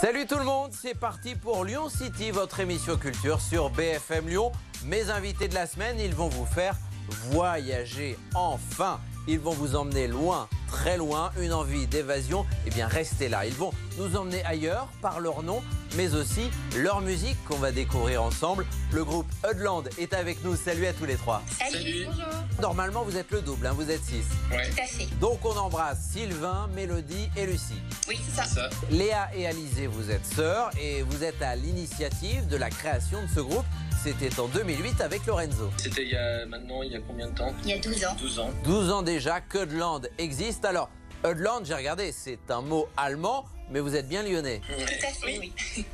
Salut tout le monde, c'est parti pour Lyon City, votre émission culture sur BFM Lyon. Mes invités de la semaine, ils vont vous faire voyager enfin. Ils vont vous emmener loin, très loin, une envie d'évasion. Eh bien, restez là. Ils vont nous emmener ailleurs par leur nom, mais aussi leur musique qu'on va découvrir ensemble. Le groupe Eudland est avec nous. Salut à tous les trois. Salut. Bonjour. Normalement, vous êtes le double, hein, vous êtes 6. Ouais. Tout à fait. Donc, on embrasse Sylvain, Mélodie et Lucie. Oui, c'est ça. Léa et Alizé, vous êtes sœurs et vous êtes à l'initiative de la création de ce groupe. C'était en 2008 avec Lorenzo. C'était il y a combien de temps? Il y a 12 ans. 12 ans. 12 ans déjà qu'Eudland existe. Alors, Eudland, j'ai regardé, c'est un mot allemand, mais vous êtes bien lyonnais. Tout à fait, oui.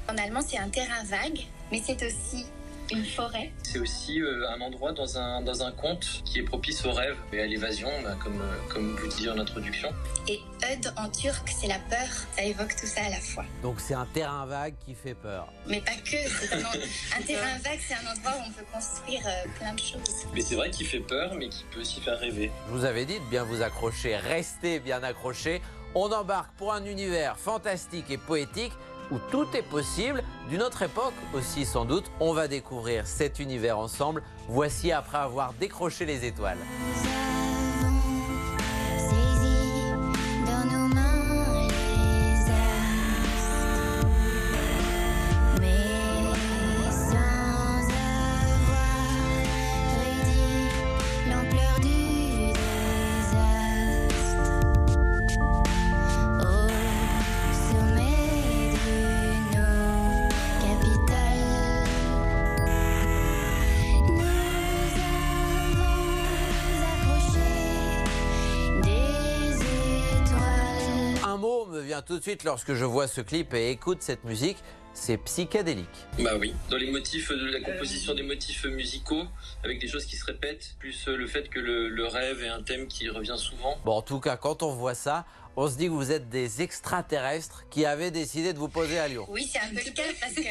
En allemand, c'est un terrain vague, mais c'est aussi une forêt. C'est aussi un endroit dans un conte qui est propice au rêve et à l'évasion, comme vous disiez en introduction. Et Eud en turc, c'est la peur. Ça évoque tout ça à la fois. Donc c'est un terrain vague qui fait peur. Mais pas que. C'est un terrain vague, c'est un endroit où on peut construire plein de choses. Mais c'est vrai qu'il fait peur, mais qu'il peut aussi faire rêver. Je vous avais dit de bien vous accrocher, restez bien accrochés. On embarque pour un univers fantastique et poétique où tout est possible, d'une autre époque aussi sans doute. On va découvrir cet univers ensemble. Voici après avoir décroché les étoiles. Tout de suite lorsque je vois ce clip et écoute cette musique, c'est psychédélique. Bah oui, dans les motifs de la composition des motifs musicaux, avec des choses qui se répètent, plus le fait que le rêve est un thème qui revient souvent. Bon, en tout cas, quand on voit ça, on se dit que vous êtes des extraterrestres qui avaient décidé de vous poser à Lyon. Oui, c'est un peu le cas parce que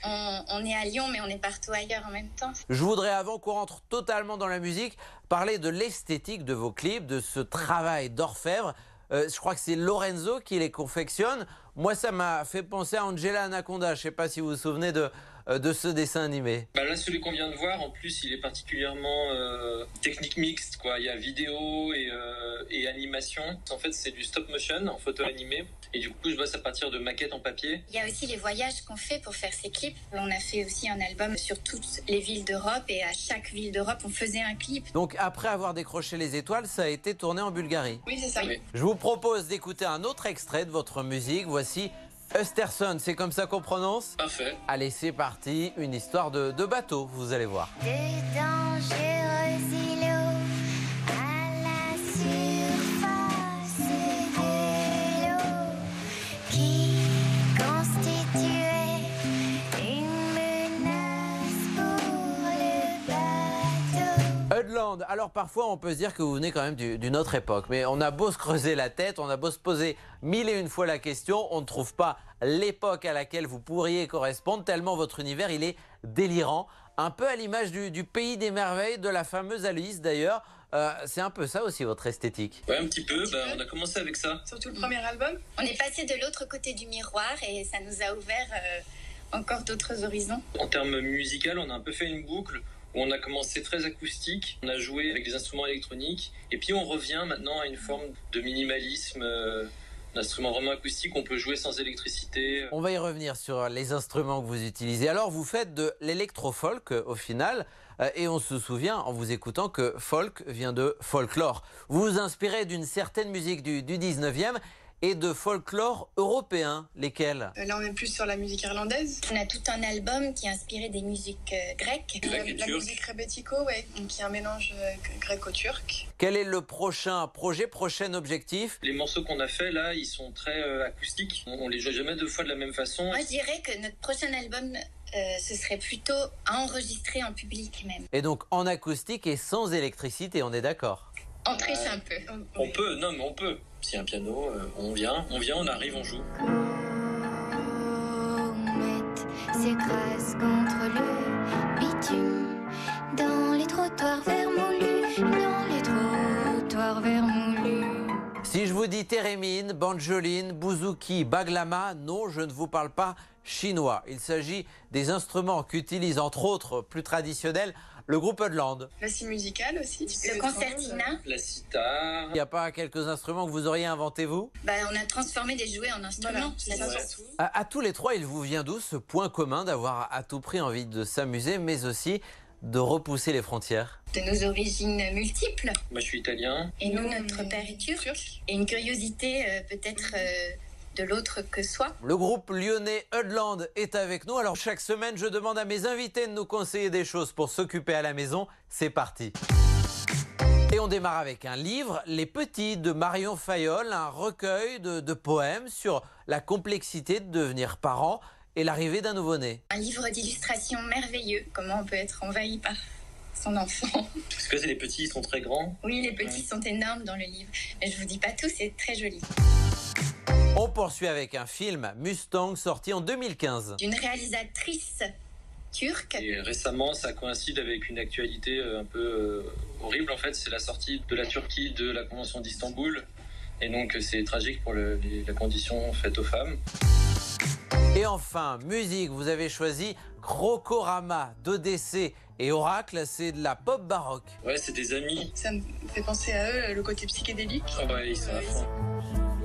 on est à Lyon, mais on est partout ailleurs en même temps. Je voudrais, avant qu'on rentre totalement dans la musique, parler de l'esthétique de vos clips, de ce travail d'orfèvre. Je crois que c'est Lorenzo qui les confectionne. Moi, ça m'a fait penser à Angela Anaconda. Je ne sais pas si vous vous souvenez de ce dessin animé. Bah là, celui qu'on vient de voir, en plus, il est particulièrement technique mixte, quoi. Il y a vidéo et animation. En fait, c'est du stop motion en photo animée. Et du coup, je bosse à partir de maquettes en papier. Il y a aussi les voyages qu'on fait pour faire ces clips. On a fait aussi un album sur toutes les villes d'Europe et à chaque ville d'Europe, on faisait un clip. Donc, après avoir décroché les étoiles, ça a été tourné en Bulgarie. Oui, c'est ça. Oui. Je vous propose d'écouter un autre extrait de votre musique. Voici Östersund, c'est comme ça qu'on prononce? Parfait. Allez, c'est parti, une histoire de bateau, vous allez voir. De dangereux îlots à la surface de l'eau qui constituaient une menace pour le bateau. Eudland, alors parfois on peut se dire que vous venez quand même d'une autre époque, mais on a beau se creuser la tête, on a beau se poser mille et une fois la question, on ne trouve pas l'époque à laquelle vous pourriez correspondre, tellement votre univers il est délirant, un peu à l'image du pays des merveilles de la fameuse Alice d'ailleurs. C'est un peu ça aussi votre esthétique. Ouais, un petit peu. On a commencé avec ça. Surtout le premier album. On est passé de l'autre côté du miroir et ça nous a ouvert encore d'autres horizons. En termes musical, on a un peu fait une boucle où on a commencé très acoustique, on a joué avec des instruments électroniques, et puis on revient maintenant à une forme de minimalisme, d'instruments vraiment acoustiques, on peut jouer sans électricité. On va y revenir sur les instruments que vous utilisez. Alors vous faites de l'électro-folk au final, et on se souvient en vous écoutant que folk vient de folklore. Vous vous inspirez d'une certaine musique du 19e, et de folklore européen, lesquels? Là, on est plus sur la musique irlandaise. On a tout un album qui est inspiré des musiques grecques. Grec et La turc. musique rebetiko, ouais, donc qui est un mélange gréco-turc. Quel est le prochain projet, prochain objectif? Les morceaux qu'on a fait là, ils sont très acoustiques. On les joue jamais deux fois de la même façon. Moi, je dirais que notre prochain album, ce serait plutôt à enregistrer en public même. Et donc en acoustique et sans électricité, on est d'accord? On triche un peu. On peut, non mais on peut. S'il y a un piano, on vient, on arrive, on joue. Comète s'écrase contre le bitume dans les trottoirs vermoulus, dans les trottoirs vermoulus. Si je vous dis thérémine, banjoline, bouzouki, baglama, non, je ne vous parle pas chinois. Il s'agit des instruments qu'utilise entre autres, plus traditionnels, le groupe Eudland. La scie musicale aussi. Le concertina. La sitar. Il n'y a pas quelques instruments que vous auriez inventés vous? On a transformé des jouets en instruments. Voilà, c'est ça Ouais. surtout. À tous les trois, il vous vient d'où ce point commun d'avoir à tout prix envie de s'amuser, mais aussi de repousser les frontières? De nos origines multiples. Moi, je suis italien. Et nous, notre père est turc. Et une curiosité peut-être de l'autre que soi. Le groupe lyonnais Eudland est avec nous. Alors chaque semaine, je demande à mes invités de nous conseiller des choses pour s'occuper à la maison. C'est parti. Et on démarre avec un livre, Les Petits de Marion Fayolle, un recueil de poèmes sur la complexité de devenir parent et l'arrivée d'un nouveau-né. Un livre d'illustration merveilleux. Comment on peut être envahi par son enfant. Parce que les petits, ils sont très grands. Oui, les petits sont énormes dans le livre. Mais je vous dis pas tout, c'est très joli. On poursuit avec un film, Mustang, sorti en 2015. D'une réalisatrice turque. Et récemment, ça coïncide avec une actualité un peu horrible. En fait, c'est la sortie de la Turquie de la Convention d'Istanbul. Et donc, c'est tragique pour la condition faite aux femmes. Et enfin, musique, vous avez choisi Crocorama d'Odyssée et Oracle, c'est de la pop baroque. Ouais, c'est des amis. Ça me fait penser à eux, le côté psychédélique. Oh, ouais, ils sont à fond.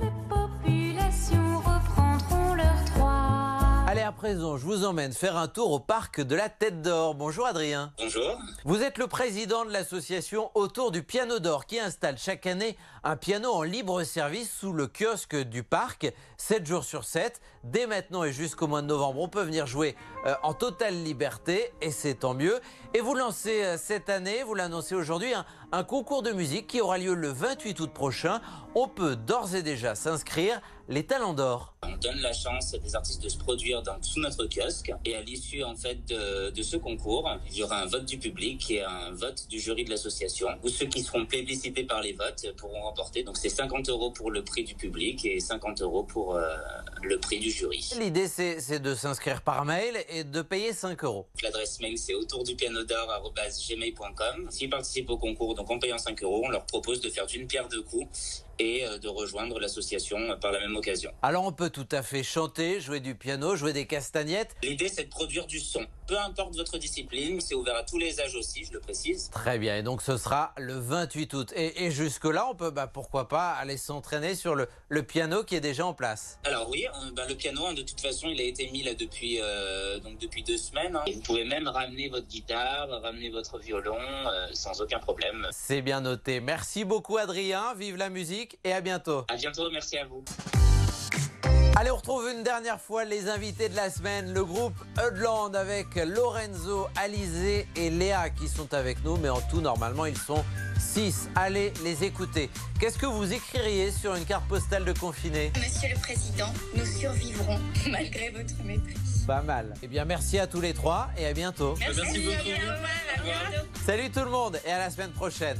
Les populations reprendront leur droit. Allez, à présent, je vous emmène faire un tour au parc de la Tête d'Or. Bonjour Adrien. Bonjour. Vous êtes le président de l'association Autour du Piano d'Or qui installe chaque année un piano en libre service sous le kiosque du parc, 7 jours sur 7. Dès maintenant et jusqu'au mois de novembre, on peut venir jouer en totale liberté et c'est tant mieux. Et vous lancez cette année, vous l'annoncez aujourd'hui, un concours de musique qui aura lieu le 28 août prochain. On peut d'ores et déjà s'inscrire, les Talents d'Or. On donne la chance à des artistes de se produire sous notre kiosque et à l'issue en fait de ce concours, il y aura un vote du public et un vote du jury de l'association où ceux qui seront plébiscités par les votes pourront remporter. Donc c'est 50 € pour le prix du public et 50 € pour le prix du jury. L'idée c'est de s'inscrire par mail et de payer 5 €. L'adresse mail c'est autourdupianodor@gmail.com. S'ils participent au concours, donc en payant 5 €, on leur propose de faire d'une pierre deux coups et de rejoindre l'association par la même occasion. Alors on peut tout à fait chanter, jouer du piano, jouer des castagnettes. L'idée c'est de produire du son. Peu importe votre discipline, c'est ouvert à tous les âges aussi, je le précise. Très bien, et donc ce sera le 28 août. Et jusque-là, on peut, pourquoi pas, aller s'entraîner sur le piano qui est déjà en place. Alors oui, le piano, de toute façon, il a été mis là depuis 2 semaines. Et vous pouvez même ramener votre guitare, ramener votre violon, sans aucun problème. C'est bien noté. Merci beaucoup Adrien, vive la musique et à bientôt. À bientôt, merci à vous. Allez, on retrouve une dernière fois les invités de la semaine, le groupe Eudland avec Lorenzo, Alizé et Léa qui sont avec nous, mais en tout, normalement, ils sont 6. Allez les écouter. Qu'est-ce que vous écririez sur une carte postale de confiné? Monsieur le Président, nous survivrons malgré votre mépris. Pas mal. Eh bien, merci à tous les trois et à bientôt. Merci beaucoup. Au revoir, à bientôt. Salut tout le monde et à la semaine prochaine.